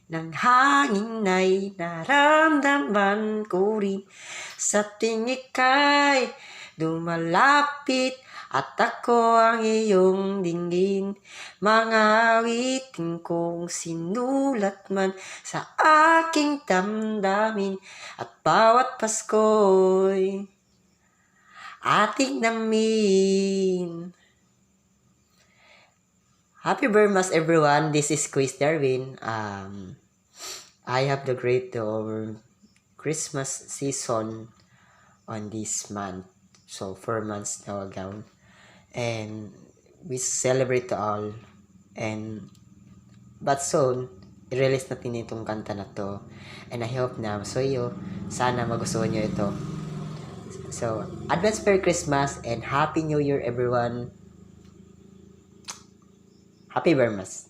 ng hangin ay naramdaman ko rin sa tuwing ika'y dumalapit at ako ang iyong dinggin. Mga awitin kong sinulat man sa aking damdamin at bawat Pasko'y ating namin. Happy Burmas everyone, this is Quiz Darwin. I have the great Christmas season on this month. So 4 months now ago. And we celebrate all. But soon, i-release natin itong kanta na to. And I hope na masuyo. Sana magustuhan nyo ito. So, advance Merry Christmas and Happy New Year everyone. Happy Burmas.